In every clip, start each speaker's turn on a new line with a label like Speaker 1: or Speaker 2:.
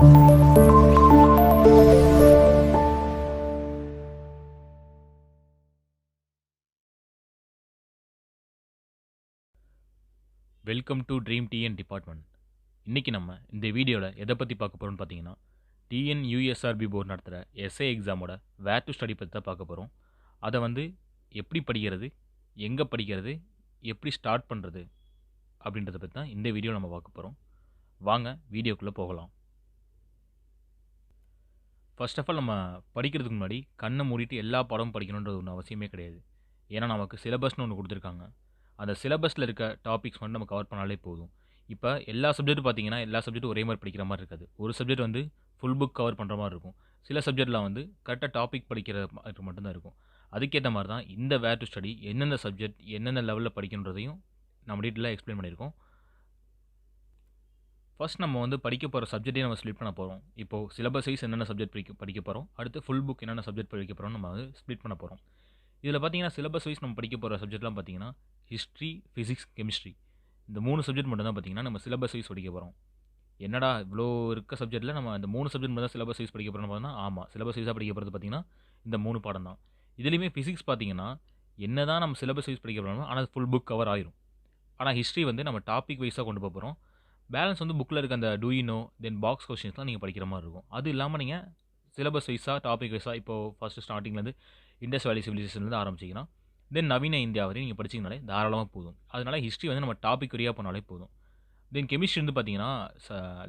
Speaker 1: Welcome to dream TN department. இன்றைக்கி நம்ம இந்த வீடியோவில் எதை பற்றி பார்க்க போகிறோம்னு பார்த்தீங்கன்னா, டிஎன் யூஎஸ்ஆர்பி போர்டு நடத்துகிற எஸ்ஏ எக்ஸாமோட வேர் டு ஸ்டடி பற்றி தான் பார்க்க போகிறோம். அதை வந்து எப்படி படிக்கிறது, எங்கே படிக்கிறது, எப்படி ஸ்டார்ட் பண்ணுறது அப்படின்றத பற்றி தான் இந்த வீடியோ நம்ம பார்க்க போகிறோம். வாங்க வீடியோக்குள்ளே போகலாம். ஃபர்ஸ்ட் ஆஃப் ஆல் நம்ம படிக்கிறதுக்கு முன்னாடி கண்ணை மூடிட்டு எல்லா பாடமும் படிக்கணுன்றது ஒன்று அவசியமே கிடையாது. ஏன்னா நமக்கு சிலபஸ்னு ஒன்று கொடுத்துருக்காங்க. அந்த சிலபஸில் இருக்க டாபிக்ஸ் மட்டும் நம்ம கவர் பண்ணாலே போதும். இப்போ எல்லா சப்ஜெக்ட்டும் பார்த்தீங்கன்னா, எல்லா சப்ஜெக்ட்டும் ஒரே மாதிரி படிக்கிற மாதிரி இருக்காது. ஒரு சப்ஜெக்ட் வந்து ஃபுல் புக் கவர் பண்ணுற மாதிரி இருக்கும். சில சப்ஜெக்ட்லாம் வந்து கரெக்டாக டாபிக் படிக்கிற மாதிரி மட்டும்தான் இருக்கும். அதுக்கேற்ற மாதிரி தான் இந்த வேர் டு ஸ்டடி எந்தெந்த சப்ஜெக்ட் எந்தெந்த லெவலில் படிக்கணுன்றதையும் நம்ம டீட்டெயிலாக எக்ஸ்பிளைன் பண்ணியிருக்கோம். ஃபர்ஸ்ட் நம்ம வந்து படிக்க போகிற சப்ஜெக்டே நம்ம ஸ்ப்ளிட் பண்ண போகிறோம். இப்போது சிலபஸ் வைஸ் என்னென்ன சப்ஜெக்ட் படிக்க போகிறோம், அடுத்து ஃபுல் புக் என்னென்ன சப்ஜெக்ட் படிக்க போகிறோம் நம்ம வந்து ஸ்ப்ளிட் பண்ண போகிறோம். இதில் பார்த்தீங்கன்னா சிலபஸ் வைஸ் நம்ம படிக்க போகிற சப்ஜெக்ட்லாம் பார்த்தீங்கன்னா ஹிஸ்ட்ரி, ஃபிசிக்ஸ், கெமிஸ்ட்ரி இந்த 3 சப்ஜெக்ட் மட்டும் தான் பார்த்தீங்கன்னா நம்ம சிலபஸ் வைஸ் படிக்க போகிறோம். என்னடா இவ்வளோ இருக்க சப்ஜெக்ட்டில் நம்ம இந்த 3 சப்ஜெக்ட் மட்டும் தான் சிலபஸ் வைஸ் படிக்க போகிறோம்னு பார்த்தீங்கன்னா, ஆமாம், சிலபஸ் வைஸாக படிக்க போகிறது பார்த்தீங்கன்னா இந்த 3 பாடம் தான். இதுலேயுமே ஃபிசிக்ஸ் பார்த்தீங்கன்னா என்ன தான் நம்ம சிலபஸ் வைஸ் படிக்க போகிறோம், ஆனால் ஃபுல் புக் கவர் ஆயிரும். ஆனால் ஹிஸ்ட்ரி வந்து நம்ம டாபிக் வைஸாக கொண்டு போக போகிறோம். பேலன்ஸ் வந்து புக்கில் இருக்க அந்த do you know then box கொஸ்டின்ஸ்லாம் நீங்கள் படிக்கிற மாதிரி இருக்கும். அது இல்லாமல் நீங்கள் சிலபஸ் வைஸாக டாபிக் வைஸாக இப்போது ஃபஸ்ட்டு ஸ்டார்டிங்லேருந்து இண்டஸ் வேலி சிவிலைசேஷன்லேருந்து ஆரம்பிச்சிங்கன்னா தென் நவீன இந்தியா வரையும் நீங்கள் படிச்சிங்கனாலே தாராளமாக போதும். அதனால் ஹிஸ்ட்ரி வந்து நம்ம டாபிக் வரியாக போனாலே போதும். தென் கெமிஸ்ட்ரி வந்து பார்த்தீங்கன்னா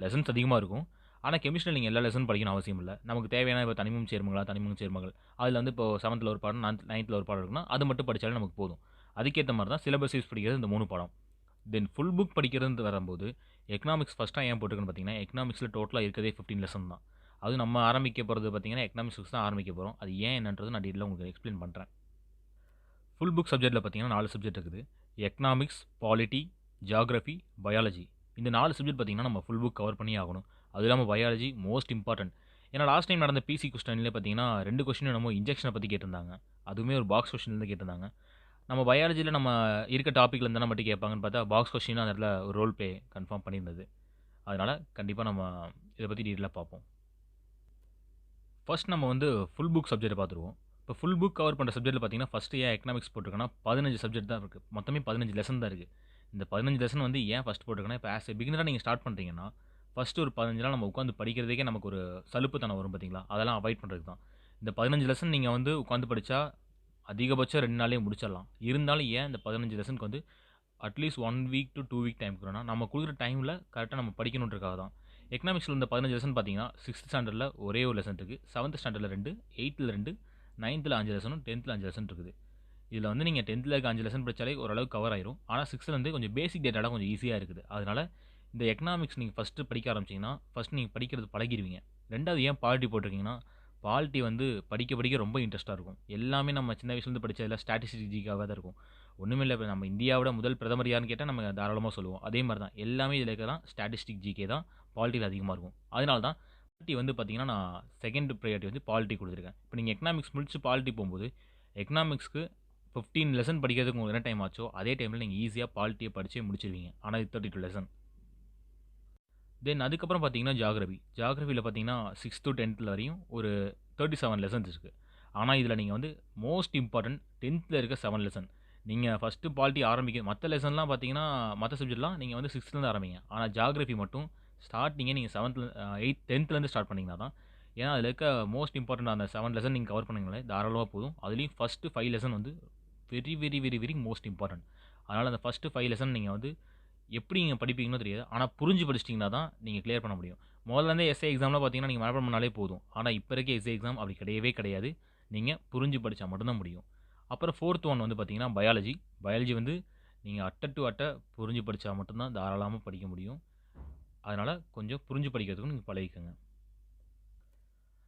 Speaker 1: லெசன்ஸ் அதிகமாக இருக்கும். ஆனால் கெமிஸ்ட்ரியில் நீங்கள் எல்லா லெசன் படிக்கணும் அவசியம் இல்லை. நமக்கு தேவையான இப்போ தனிமம் சேர்மங்கள் அதில் வந்து இப்போ 7th ஒரு பாடம் 9th ஒரு பாடம் இருக்குன்னா அது மட்டும் படித்தாலே நமக்கு போதும். அதுக்கேற்ற மாதிரி தான் சிலபஸ் வைஸ் படிக்கிறது இந்த 3 பாடம். தென் ஃபுல் புக் படிக்கிறது வரும்போது எக்கனாமிக்ஸ் ஃபஸ்ட்டாக ஏன் போட்டுருக்குன்னு பார்த்தீங்கன்னா, எக்கனாமிக்ஸில் டோட்டலாக இருக்கிறதே 15 லெசன் தான். அது நம்ம ஆரம்பிக்க போகிறது பார்த்தீங்கன்னா எக்கனாமிக்ஸ் தான் ஆரம்பிக்க போகிறோம். அது ஏன் என்னன்றது நான் டீட்டெயிலாக உங்களுக்கு எக்ஸ்பிளைன் பண்ணுறேன். ஃபுல் புக் சப்ஜெக்ட்டில் பார்த்தீங்கன்னா 4 சப்ஜெக்ட் இருக்குது. Economics, polity, geography, biology. இந்த 4 சப்ஜெக்ட் பார்த்தீங்கன்னா நம்ம ஃபுல் புக் கவர் பண்ணி ஆகணும். அது இல்லாமல் பயாலஜி மோஸ்ட் இம்பார்ட்டன்ட். ஏன்னா லாஸ்ட் டைம் நடந்த பிசி கொஸ்டின்லேயே பார்த்தீங்கன்னா 2 கொஸ்டின் நம்ம இன்ஜெக்ஷனை பற்றி கேட்டிருந்தாங்க. அதுவுமே ஒரு பாக்ஸ் கொஸ்டின்லேருந்து கேட்டிருந்தாங்க. நம்ம பயாலஜியில் நம்ம இருக்க டாப்பிக்கில் இருந்தால் மட்டும் கேட்பாங்கன்னு பார்த்தா பாக்ஸ் கொஸ்டின் அந்த இடத்துல ஒரு ரோல் ப்ளே கன்ஃபார்ம் பண்ணியிருந்தது. அதனால் கண்டிப்பாக நம்ம இதை பற்றி டீட்டெயிலாக பார்ப்போம். ஃபர்ஸ்ட் நம்ம வந்து ஃபுல் புக் சப்ஜெக்ட் பார்த்துருவோம். இப்போ ஃபுல் புக் கவர் பண்ணுற சப்ஜெக்ட்டில் பார்த்தீங்கன்னா ஃபஸ்ட்டு ஏன் எக்கனாமிக்ஸ் போட்டிருக்கேன்னா 15 சப்ஜெக்ட் தான் இருக்குது. மொத்தமே 15 லெசன் தான் இருக்குது. இந்த 15 லெசன் வந்து ஏன் ஃபஸ்ட் போட்டிருக்கேன்னா, இப்போ ஆஸ் எ பிகினராக நீங்கள் ஸ்டார்ட் பண்ணுறீங்கன்னா ஃபஸ்ட்டு ஒரு 15 நாள் நம்ம உட்காந்து படிக்கிறதுக்கே நமக்கு ஒரு சலுப்புத்தனம் வரும் பார்த்தீங்களா, அதெல்லாம் அவாய்ட் பண்ணுறது தான். இந்த 15 லெசன் நீங்கள் வந்து உட்காந்து படித்தா அதிகபட்சம் 2 நாளே முடிச்சிடலாம். இருந்தாலும் ஏன் இந்த 15 லெசனுக்கு வந்து at least 1 week to 2 week time கொடுக்குறோன்னா, நம்ம கொடுக்குற டைமில் கரெக்டாக நம்ம படிக்கணுன்றக்காக தான். எக்கனாமிக்ஸில் இந்த 15 லெசன் பார்த்தீங்கன்னா 6th ஸ்டாண்டர்டில் ஒரே ஒரு லெசன் இருக்குது, 7th ஸ்டாண்டர்டில் 2, 8th 2, 9th 5 லெசனும் 10th 5 லெசன் இருக்குது. இதில் வந்து நீங்கள் 10th இருக்க 5 லெசன் படித்தாலே ஓரளவுக்கு கவர் ஆயிரும். ஆனால் 6th வந்து கொஞ்சம் பேசிக் டேட்டாலாம் கொஞ்சம் ஈஸியாக இருக்குது. அதனால் இந்த எக்கனாமிக்ஸ் நீங்கள் ஃபஸ்ட்டு படிக்க ஆரம்பிச்சிங்கன்னா ஃபஸ்ட் நீங்கள் படிக்கிறது பழகிடுவீங்க. 2வது ஏன் பாலிட்டி போட்டிருக்கீங்கன்னா, பாலிட்டி வந்து படிக்க ரொம்ப இன்ட்ரெஸ்ட்டாக இருக்கும். எல்லாமே நம்ம சின்ன வயசுலேருந்து படித்ததில் ஸ்டாட்டிஸ்டிக்காக தான் இருக்கும். ஒன்றுமே இப்போ நம்ம இந்தியாவோட முதல் பிரதமர் யாருன்னு கேட்டால் நம்ம தாராளமாக சொல்லுவோம். அதே மாதிரி தான் எல்லாமே இதில் இருக்க தான் ஸ்டாட்டிஸ்டிக் ஜிகே தான் பாலிட்டியில் அதிகமாக இருக்கும். அதனால தான் பாலிட்டி வந்து பார்த்தீங்கன்னா நான் செகண்ட் ப்ரையாரிட்டி வந்து பாலிட்டி கொடுத்துருக்கேன். இப்போ நீங்கள் எக்கனாமிக்ஸ் முடிச்சு பாலிட்டி போகும்போது எக்கனாமிக்ஸ்க்கு 15 லெசன் படிக்கிறதுக்கு உங்களுக்கு என்ன டைம் ஆச்சோ அதே டைமில் நீங்கள் ஈஸியாக பாலிட்டியை படித்தே முடிச்சிருவீங்க. ஆனால் இது 32 லெசன். தென் அதுக்கப்புறம் பார்த்தீங்கன்னா ஜியாகிரஃபியில் பார்த்தீங்கன்னா 6th to 10th வரையும் ஒரு 37 லெசன்ஸ் இருக்குது. ஆனால் இதில் நீங்கள் வந்து மோஸ்ட் இம்பார்ட்டன்ட் 10th இருக்க 7 லெசன். நீங்கள் ஃபஸ்ட்டு பாலிட்டி ஆரம்பிக்க மற்ற லெசன்லாம் பார்த்தீங்கன்னா மற்ற சப்ஜெக்ட்லாம் நீங்கள் வந்து 6th ஆரம்பிங்க. ஆனால் ஜியாகிரஃபி மட்டும் ஸ்டார்டிங்கே நீங்கள் 7th 10th ஸ்டார்ட் பண்ணிங்கன்னா தான். ஏன்னா அதில் இருக்க மோஸ்ட் இம்பார்ட்டன்ட் அந்த 7 லெசன் நீங்கள் கவர் பண்ணிங்கனாலே தாராளமாக போதும். அதுலேயும் ஃபஸ்ட்டு 5 லெசன் வந்து வெரி மோஸ்ட் இம்பார்ட்டன்ட். அதனால் அந்த ஃபஸ்ட்டு 5 லெசன் நீங்கள் வந்து எப்படி நீங்கள் படிப்பீங்கன்னு தெரியாது. ஆனால் புரிஞ்சு படிச்சிட்டிங்கன்னா தான் நீங்கள் கிளியர் பண்ண முடியும். முதல்லேருந்தே எஸ்ஏ எக்ஸாம்லாம் பார்த்தீங்கன்னா நீங்கள் மனப்பாடம் பண்ணாலே போதும். ஆனால் இப்போ இருக்க எஸ்ஏ எக்ஸாம் அப்படி கிடையவே கிடையாது. நீங்கள் புரிஞ்சு படித்தா மட்டும்தான் முடியும். அப்புறம் 4th ஒன் வந்து பார்த்தீங்கன்னா பயாலஜி வந்து நீங்கள் அட்டை புரிஞ்சு படித்தா மட்டும்தான் தாராளமாக படிக்க முடியும். அதனால் கொஞ்சம் புரிஞ்சு படிக்கிறதுக்கும் நீங்கள் பழகிக்கோங்க.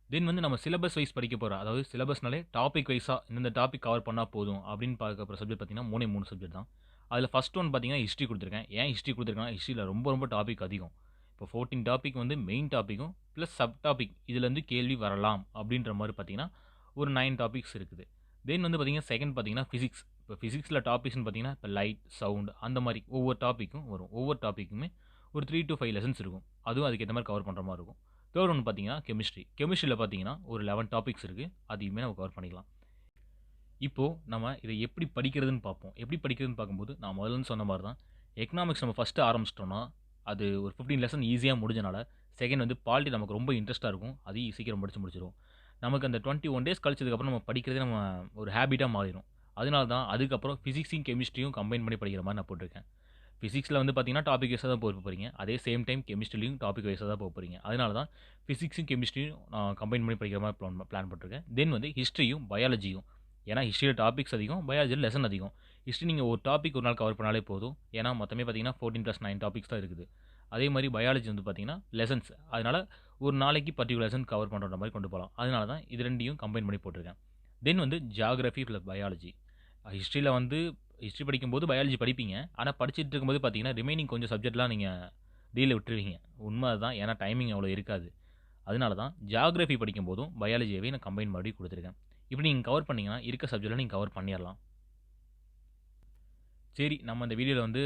Speaker 1: தென் வந்து நம்ம சிலபஸ் வைஸ் படிக்க போகிறோம். அதாவது சிலபஸ்னாலே டாபிக் வைஸாக இந்தந்த டாபிக் கவர் பண்ணால் போதும் அப்படின்னு பார்க்க போகிற சப்ஜெக்ட் பார்த்தீங்கன்னா 3 சப்ஜெக்ட் தான். அதில் ஃபஸ்ட் ஒன் பார்த்தீங்கன்னா ஹிஸ்ட்ரி கொடுத்துருக்கேன். ஏன் ஹிஸ்ட்ரி கொடுத்துருக்கேன்னா ஹிஸ்ட்ரியில் ரொம்ப டாபிக் அதிகம். இப்போ 14 டாபிக் வந்து மெயின் டாப்பிக்கும் ப்ளஸ் சப் டாபிக் இதுலேருந்து கேள்வி வரலாம் அப்படின்ற மாதிரி பார்த்தீங்கன்னா ஒரு 9 டாபிக்ஸ் இருக்குது. தென் வந்து பார்த்தீங்கன்னா செகண்ட் பார்த்தீங்கன்னா ஃபிசிக்ஸ். இப்போ ஃபிசிக்ஸில் டாபிக்ஸ்னு பார்த்தீங்கன்னா இப்போ லைட், சவுண்ட் அந்த மாதிரி ஒவ்வொரு டாப்பிக்கும் வரும். ஒவ்வொரு டாப்பிக்குமே ஒரு 3 to 5 லெசன்ஸ் இருக்கும். அதுவும் அதுக்கேற்ற மாதிரி கவர் பண்ணுற மாதிரி இருக்கும். தேர்ட் ஒன் பார்த்தீங்கன்னா கெமிஸ்ட்ரி. கெமிஸ்ட்ரியில் பார்த்தீங்கன்னா ஒரு 11 டாபிக்ஸ் இருக்குது. அதையுமே நம்ம கவர் பண்ணிக்கலாம். இப்போ நம்ம இதை எப்படி படிக்கிறதுன்னு பார்ப்போம். எப்படி படிக்கிறதுன்னு பார்க்கும்போது, நான் முதல்ல சொன்ன மாரி தான். எக்கனாமிக்ஸ் நம்ம ஃபர்ஸ்ட்டு ஆரம்பிச்சிட்டோம்னா, அது ஒரு 15 லெசன் ஈஸியா முடிஞ்சனால, செகண்ட் வந்து பாலிட்டி நமக்கு ரொம்ப இன்ட்ரெஸ்ட்டா இருக்கும். அதையும் சீக்கிரம் படிச்சு முடிச்சுருவோம். நமக்கு அந்த 21 டேஸ் கழிச்சதுக்கப்புறம் நம்ம படிக்கிறதே நம்ம ஒரு ஹேபிட்டா மாறிரும். அதனால தான் அதுக்கப்புறம் பிசிக்ஸையும், கெமிஸ்ட்ரியும் கம்பைன் பண்ணி படிக்கிற மாரி நான் போட்டிருக்கேன். பிசிக்ஸ்ல வந்து பார்த்தீங்கன்னா, டாபிக் வைஸா தான் போறீங்க. அதே சேம் டைம் கெமிஸ்ட்ரிலயும் டாபிக் வைஸா தான் போறீங்க. அதனால தான் பிசிக்ஸும், கெமிஸ்ட்ரியும் நான் கம்பைன் பண்ணி படிக்கிற மாரி பிளான் போட்டிருக்கேன். தென் வந்து ஹிஸ்ட்ரியும், பயாலஜியும். ஏன்னா ஹிஸ்ட்ரியில டாபிக்ஸ் அதிகம், பயாலஜியில் லெசன் அதிகம். ஹிஸ்ட்ரி நீங்கள் ஒரு டாபிக் ஒரு நாள் கவர் பண்ணாலே போதும். ஏன்னா மொத்தமே பார்த்தீங்கன்னா 14+9 டாபிக்ஸ் தான் இருக்குது. அதே மாதிரி பயாலஜி வந்து பார்த்தீங்கன்னா லெசன்ஸ். அதனால ஒரு நாளைக்கு பர்டிகுலர் லெசன் கவர் பண்ணுற மாதிரி கொண்டு போகலாம். அதனால தான் இது ரெண்டையும் கம்பைன் பண்ணி போட்டிருக்கேன். தென் வந்து ஜியாகிரஃபி ப்ளஸ் பயாலஜி. ஹிஸ்ட்ரியில் வந்து ஹிஸ்ட்ரி படிக்கும்போது பயாலஜி படிப்பீங்க. ஆனால் படிச்சுட்டு இருக்கும்போது பார்த்தீங்கன்னா ரிமைனிங் கொஞ்சம் சப்ஜெக்ட்லாம் நீங்கள் டீல விட்டுருவீங்க. உண்மை அதுதான். ஏன்னா டைமிங் அவ்வளோ இருக்காது. அதனால தான் ஜியாகிரஃபி படிக்கும்போதும் பயாலஜியவே நான் கம்பைன் பண்ணி கொடுத்துருக்கேன். இப்படி நீங்கள் கவர் பண்ணீங்கன்னா இருக்க சப்ஜெக்ட்டில் நீங்கள் கவர் பண்ணிடலாம். சரி, நம்ம இந்த வீடியோவில் வந்து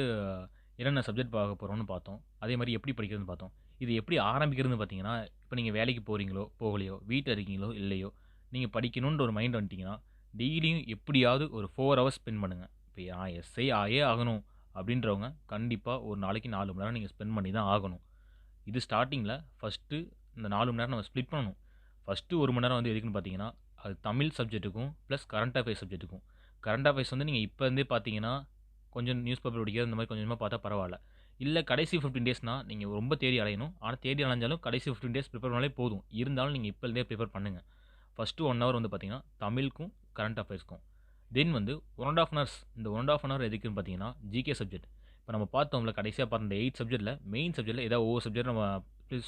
Speaker 1: என்னென்ன சப்ஜெக்ட் பார்க்க போகிறோம்னு பார்த்தோம். அதே மாதிரி எப்படி படிக்கிறதுன்னு பார்த்தோம். இது எப்படி ஆரம்பிக்கிறதுன்னு பார்த்தீங்கன்னா, இப்போ நீங்கள் வேலைக்கு போகிறீங்களோ போகலையோ, வீட்டில் இருக்கீங்களோ இல்லையோ, நீங்கள் படிக்கணுன்ற ஒரு மைண்ட் வந்துட்டிங்கன்னா, டெய்லியும் எப்படியாவது ஒரு 4 ஹவர்ஸ் ஸ்பெண்ட் பண்ணுங்கள். இப்போ நான் எஸ்ஐ ஆயே ஆகணும் அப்படின்றவங்க கண்டிப்பாக ஒரு நாளைக்கு 4 மணி நேரம் நீங்கள் ஸ்பெண்ட் பண்ணி தான் ஆகணும். இது ஸ்டார்ட்டிங்கில் ஃபஸ்ட்டு இந்த 4 மணி நேரம் நம்ம ஸ்ப்ளிட் பண்ணணும். ஃபஸ்ட்டு 1 மணி நேரம் வந்து எதுக்குன்னு பார்த்தீங்கன்னா, அது தமிழ் சப்ஜெக்ட்டுக்கும் ப்ளஸ் கரண்ட் அஃபேர்ஸ் சப்ஜெக்ட்டுக்கும். கரண்ட் அஃபேர்ஸ் வந்து நீங்கள் இப்போ இருந்தே பார்த்தீங்கன்னா, கொஞ்சம் நியூஸ் பேப்பர் படிக்கிறது இந்த மாதிரி கொஞ்சம் கொஞ்சமாக பார்த்தா பரவாயில்ல. இல்லை கடைசி 15 டேஸ்னா நீங்கள் ரொம்ப தேடி அலையணும். ஆனால் தேடி அலைஞ்சாலும் கடைசி 15 டேஸ் ப்ரிப்பேர் பண்ணாலே போதும். இருந்தாலும் நீங்கள் இப்போ இருந்தே ப்ரிப்பேர் பண்ணுங்கள். ஃபஸ்ட்டு 1 ஹவர் வந்து பார்த்தீங்கன்னா, தமிழுக்கும் கரண்ட் அஃபேர்ஸ்க்கும். தென் வந்து 1 1/2 ஹவர்ஸ். இந்த 1 1/2 ஹவர் எதுக்குன்னு பார்த்தீங்கன்னா, ஜிகே சப்ஜெக்ட். இப்போ நம்ம பார்த்தோம்ல கடைசியா பார்த்த இந்த 8 சப்ஜெக்ட்ல மெயின் சப்ஜெக்ட்ல ஏதாவது ஒவ்வொரு சப்ஜெக்ட் நம்ம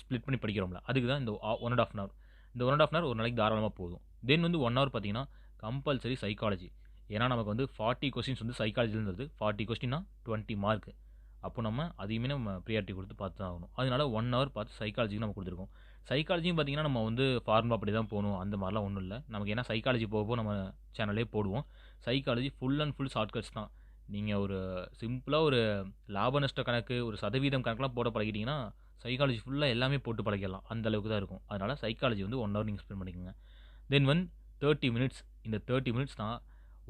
Speaker 1: ஸ்ப்ளிட் பண்ணி படிக்கிறோம்ல. அதுக்கு தான் இந்த 1 1/2 ஹவர். இந்த 1 1/2 ஹவர் ஒரு நாளைக்கு தாராளமா போதும். தென் வந்து 1 ஹவர் பார்த்தீங்கன்னா, கம்பல்சரி சைக்காலஜி. ஏன்னா நமக்கு வந்து 40 கொஸ்டின்ஸ் வந்து சைக்காலஜில வருது. 40 கொஸ்டின்னா 20 மார்க். அப்போ நம்ம அதையுமே நம்ம பிரியாரிட்டி கொடுத்து பார்த்து தான் ஆகணும். அதனால 1 ஹவர் பார்த்து சைக்காலஜிக்கு நம்ம கொடுத்துருக்கோம். சைக்காலஜியும் பார்த்தீங்கன்னா, நம்ம வந்து ஃபார்முலா அப்படி தான் போகணும் அந்த மாதிரிலாம் ஒன்றும் இல்லை. நமக்கு ஏன்னா சைக்காலஜி போக நம்ம சேனல்லே போடுவோம். Psychology full and full shortcuts தான். நீங்கள் ஒரு சிம்பிளா ஒரு லாப நஷ்ட கணக்கு, ஒரு சதவீதம் கணக்கெல்லாம் போட பழகிட்டீங்கன்னா, சைக்காலஜி ஃபுல்லா எல்லாமே போட்டு பழகிடலாம். அந்த அளவுக்கு தான் இருக்கும். அதனால சைக்காலஜி வந்து 1 ஹவர் நீங்க ஸ்பெண்ட் பண்ணிக்கோங்க. தென் 30 மினிட்ஸ். இந்த 30 மினிட்ஸ் தான்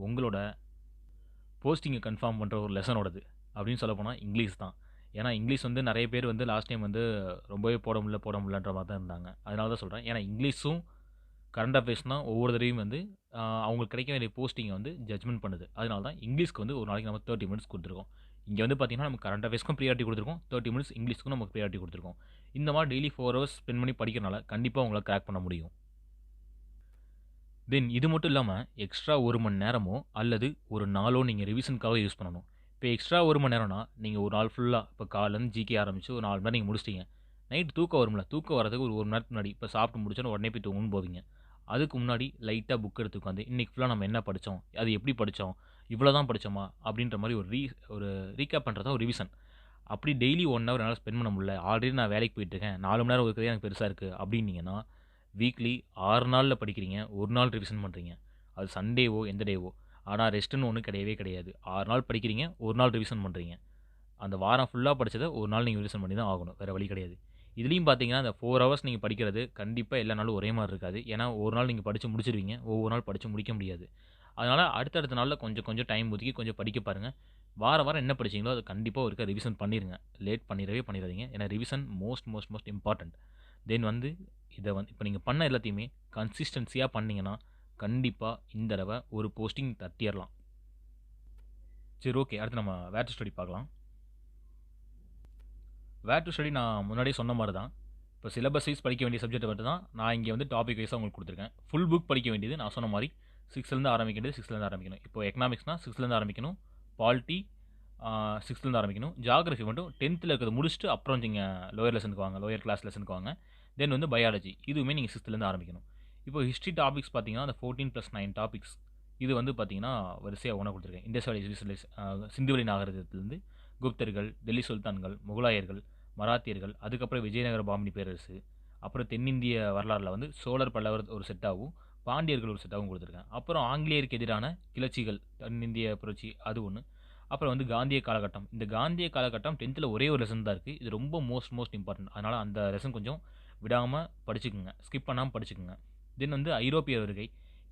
Speaker 1: உங்களோட போஸ்டிங்க கன்ஃபார்ம் பண்ற ஒரு லெசனோடது. அப்படின்னு சொல்லப்போனா இங்கிலீஷ் தான். ஏன்னா இங்கிலீஷ் வந்து நெறைய பேர் வந்து லாஸ்ட் டைம் வந்து ரொம்பவே போட முடியலன்ற மாரி தான் இருந்தாங்க. அதனால தான் சொல்றேன். ஏன்னா இங்கிலீஷும் கரண்ட் அஃபேர்ஸ் தான் ஒவ்வொரு தடவையும் வந்து அவங்களுக்கு கிடைக்க வேண்டிய போஸ்டிங்கை வந்து ஜட்ஜ்மெண்ட் பண்ணுது. அதனால தான் இங்கிலீஷ்க்கு வந்து ஒரு நாளைக்கு நம்ம 30 மினிட்ஸ் கொடுத்துருக்கோம். இங்கே வந்து பார்த்தீங்கன்னா, நம்ம கரண்ட் அஃபேர்ஸ்க்கும் ப்ரியாரிட்டி கொடுத்துருக்கோம். 30 மினிட்ஸ் இங்கிலீஷ்க்கும் நமக்கு ப்ரியாரிட்டி கொடுத்துருக்கோம். இந்த மாதிரி டெய்லி 4 ஹவர்ஸ் ஸ்பெண்ட் பண்ணி படிக்கிறனால கண்டிப்பாக உங்களால் கிராக் பண்ண முடியும். தென் இது மட்டும் இல்லாம, எக்ஸ்ட்ரா 1 மணி நேரமோ அல்லது ஒரு நாளோ நீங்க ரிவிஷனுக்காக யூஸ் பண்ணணும். இப்ப எக்ஸ்ட்ரா 1 மணி நேரம்னா, நீங்க ஒரு நாள் ஃபுல்லா இப்ப காலைலருந்து ஜிகே ஆரம்பிச்சு ஒரு 4 மணி நேரம் நீங்க முடிச்சிட்டீங்க. நைட் தூக்கம் வரும்ல, தூக்கம் வரதுக்கு ஒரு 1 மணி நேரத்துக்கு முன்னாடி, இப்ப சாப்பிட்டு முடிச்சோனே உடனே போய் தூங்கணும்னு போவீங்க. அதுக்கு முன்னாடி லைட்டா புக் எடுத்து உட்காந்து, இன்னைக்கு ஃபுல்லா நம்ம என்ன படிச்சோம்? அது எப்படி படிச்சோம்? இவ்வளோ தான் படிச்சோமா? அப்படின்ற மாரி ஒரு ரீகேப் பண்றது தான் ஒரு ரிவிஷன். அப்படி டெய்லி 1 ஹவர் என்னால ஸ்பெண்ட் பண்ண முடியல. ஆல்ரெடி நான் வேலைக்கு போயிட்டுருக்கேன். 4 மணி நேரம் ஒதுக்குறதே எனக்கு பெருசா இருக்கு. அப்படின்னீங்கன்னா, வீக்லி 6 நாள்ல படிக்கிறீங்க. 1 நாள் ரிவிஷன் பண்றீங்க. அது சண்டேவோ, எந்த டேவோ. ஆனா ரெஸ்ட்டுன்னு ஒண்ணு கிடையவே கிடையாது. 6 நாள் படிக்கிறீங்க, 1 நாள் ரிவிஷன் பண்றீங்க. அந்த வாரம் ஃபுல்லா படிச்சத 1 நாள் நீங்க ரிவிஷன் பண்ணி தான் ஆகணும். வேற வழி கிடையாது. இதுலயும் பார்த்தீங்கன்னா, அந்த 4 ஹவர்ஸ் நீங்க படிக்கிறது கண்டிப்பா எல்லா நாளும் ஒரே மாரி இருக்காது. ஏன்னா, ஒரு நாள் நீங்க படிச்சு முடிச்சிருவீங்க. ஒவ்வொரு நாள் படிச்சு முடிக்க முடியாது. அதனால அடுத்தடுத்த நாள்ல கொஞ்சம் கொஞ்சம் டைம் ஒதுக்கி கொஞ்சம் படிக்க பாருங்க. வாரம் வாரம் என்ன படிச்சீங்களோ, அத கண்டிப்பா ஒருக்கா ரிவிஷன் பண்ணிருங்க. லேட் பண்ணிறாதீங்க. ஏன்னா revision most most most important. Then வந்து இத வந்து இப்ப நீங்க பண்ண எல்லாத்தையுமே கன்சிஸ்டன்ஸியா பண்ணீங்கன்னா, கண்டிப்பா இந்த தடவ ஒரு போஸ்டிங் தட்டிறலாம். சரி, ஓகே. அடுத்து நம்ம வேர் டூ ஸ்டடி பார்க்கலாம். வேர் டூ ஸ்டடி நான் முன்னாடியே சொன்ன மாரி தான். இப்போ சிலபஸ் வைஸ் படிக்க வேண்டிய சப்ஜெக்ட் மட்டும் தான் நான் இங்கே வந்து டாபிக் வைஸா உங்களுக்கு குடுத்துருக்கேன். ஃபுல் புக் படிக்க வேண்டியது நான் சொன்ன மாரி 6லேருந்து ஆரம்பிக்க வேண்டியது 6லேருந்து ஆரம்பிக்கணும். இப்போ எக்கனாமிக்ஸ்னா 6லேருந்து ஆரம்பிக்கணும். பாலிட்டி 6லேருந்து ஆரம்பிக்கணும். ஜியோகிராஃபி மட்டும் 10த்தில் இருக்கிறத முடிச்சுட்டு அப்புறம் நீங்க லோயர் லெசனுக்கு வாங்க. லோயர் கிளாஸ் லெசனுக்கு வாங்க. தென் வந்து பயாலஜி. இதுவுமே நீங்க 6லேருந்து ஆரம்பிக்கணும். இப்போ ஹிஸ்ட்ரி டாபிக்ஸ் பார்த்தீங்கன்னா, அந்த 14+9 டாபிக்ஸ். இது வந்து பார்த்தீங்கன்னா, வரிசையா ஒவ்வொண்ணா குடுத்துருக்கேன். இண்டஸ் வேலி சிவிலைஸ் சிந்துவெளி நாகரிகத்திலிருந்து குப்தர்கள், டெல்லி சுல்தான்கள், முகலாயர்கள், மராத்தியர்கள், அதுக்கப்புறம் விஜயநகர பாமினி பேரரசு, அப்புறம் தென்னிந்திய வரலாறுல வந்து சோழர், பல்லவர் ஒரு செட்டாவும், பாண்டியர்கள் ஒரு செட்டாவும் குடுத்துருக்கேன். அப்புறம் ஆங்கிலேயருக்கு எதிரான கிளர்ச்சிகள், தென்னிந்திய புரட்சி அது ஒண்ணு. அப்புறம் வந்து காந்திய காலகட்டம். இந்த காந்திய காலகட்டம் 10த்துல ஒரே ஒரு லெசன் தான் இருக்கு. இது ரொம்ப மோஸ்ட் இம்பார்ட்டன்ட். அதனால அந்த லெசன் கொஞ்சம் விடாமல் படிச்சுக்குங்க, ஸ்கிப் பண்ணாமல் படிச்சுக்குங்க. தென் வந்து ஐரோப்பிய வருகை,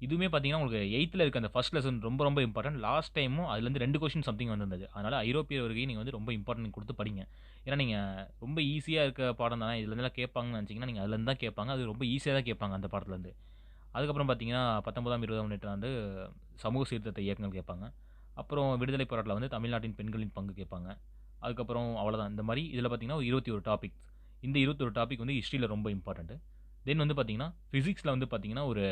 Speaker 1: இதுவுமே பார்த்தீங்கன்னா உங்களுக்கு 8th இருக்க அந்த ஃபர்ஸ்ட் லெசன் ரொம்ப ரொம்ப இம்பார்ட்டன்ட். லாஸ்ட் டைமும் அதுலேருந்து 2 கொஸ்டின் சம்திங் வந்திருந்தது. அதனால ஐரோப்பிய வருகையை நீங்கள் வந்து ரொம்ப இம்பார்ட்டன்ட் கொடுத்து படிங்க. ஏன்னா நீங்கள் ரொம்ப ஈஸியாக இருக்க பாடம் தானே, இதுலேருந்துலாம் கேட்பாங்கன்னு நினச்சிங்கன்னா நீங்கள் அதுலேருந்து தான் கேட்பாங்க. அது ரொம்ப ஈஸியாக தான் கேட்பாங்க அந்த பாடத்துலேருந்து. அதுக்கப்புறம் பார்த்தீங்கன்னா 19ஆம் 20ஆம் நூற்றாண்டு சமூக சீர்திருத்த இயக்கங்கள் கேட்பாங்க. அப்புறம் விடுதலை போராட்டத்தில் வந்து தமிழ்நாட்டின் பெண்களின் பங்கு கேட்பாங்க. அதுக்கப்புறம் அவ்வளோதான். இந்த மாதிரி இதில் பார்த்தீங்கன்னா 21 டாபிக்ஸ். இந்த 21 டாபிக் வந்து ஹிஸ்ட்ரியில் ரொம்ப இம்பார்ட்டன்ட். தென் வந்து பார்த்தீங்கன்னா ஃபிசிக்ஸில் வந்து பார்த்தீங்கன்னா ஒரு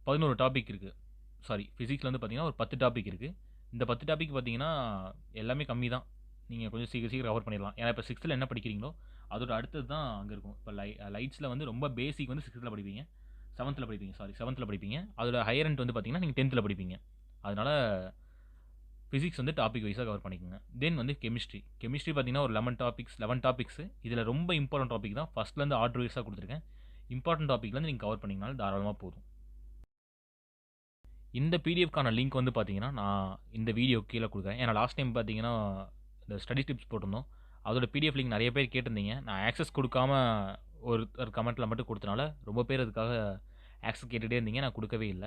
Speaker 1: 11 டாபிக் இருக்குது. சாரி, ஃபிசிக்ஸில் வந்து பார்த்தீங்கன்னா ஒரு 10 டாபிக் இருக்குது. இந்த 10 டாபிக் பார்த்தீங்கன்னா எல்லாமே கம்மி தான். நீங்கள் கொஞ்சம் சீக்கிரம் சீக்கிரம் கவர் பண்ணிடலாம். ஏன்னா இப்போ 6th என்ன படிக்கிறீங்களோ அதோட அடுத்தது தான் அங்கே இருக்கும். இப்போ லைட்ஸில் வந்து ரொம்ப பேசிக் வந்து 6th படிப்பீங்க, 7th படிப்பீங்க, சாரி 7th படிப்பீங்க. அதோட ஹையர் எண்ட் வந்து பார்த்தீங்கன்னா நீங்கள் 10th படிப்பீங்க. அதனால ஃபிசிக்ஸ் வந்து டாபிக் வைஸாக கவர் பண்ணிக்கோங்க. தென் வந்து கெமிஸ்ட்ரி பார்த்தீங்கன்னா ஒரு 11 டாபிக்ஸ். இதில் ரொம்ப இம்பார்ட்டன்ட் டாபிக் தான் ஃபஸ்ட்லேருந்து ஆர்டர் வைஸாக கொடுத்துருக்கேன். இம்பார்ட்டன்ட் டாப்பிக்லேருந்து நீங்கள் கவர் பண்ணிங்கனாலும் தாராளமாக போதும். இந்த பிடிஎஃப்கான லிங்க் வந்து பார்த்தீங்கன்னா, நான் இந்த வீடியோ கீழ குடுக்குறேன். ஏன்னா லாஸ்ட் டைம் பார்த்தீங்கன்னா, இந்த ஸ்டடி டிப்ஸ் போட்டிருந்தோம். அதோட பிடிஎஃப் லிங்க் நெறைய பேர் கேட்டிருந்தீங்க. நான் ஆக்சஸ் குடுக்காம ஒருத்தர் கமெண்ட்ல மட்டும் குடுத்தனால, ரொம்ப பேர் அதுக்காக ஆக்சஸ் கேட்டுட்டே இருந்தீங்க. நான் குடுக்கவே இல்ல.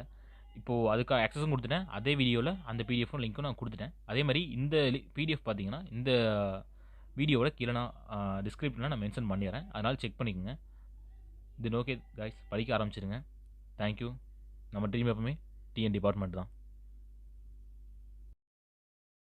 Speaker 1: இப்போ அதுக்கு ஆக்சஸும் குடுத்துட்டேன். அதே வீடியோல அந்த பிடிஎஃப்பும் லிங்க்கும் நான் குடுத்துட்டேன். அதே மாரி இந்த பிடிஎஃப் பார்த்தீங்கன்னா, இந்த வீடியோவோட கீழ நான் டிஸ்கிரிப்ஷன்ல நான் மென்ஷன் பண்ணிர்றேன். அதனால செக் பண்ணிக்கங்க. தென் ஓகே காய்ஸ், படிக்க ஆரம்பிச்சுருங்க. Thank you. நம்ம ட்ரீம் எப்பவுமே டிஎன் டிபார்ட்மெண்ட் தான்.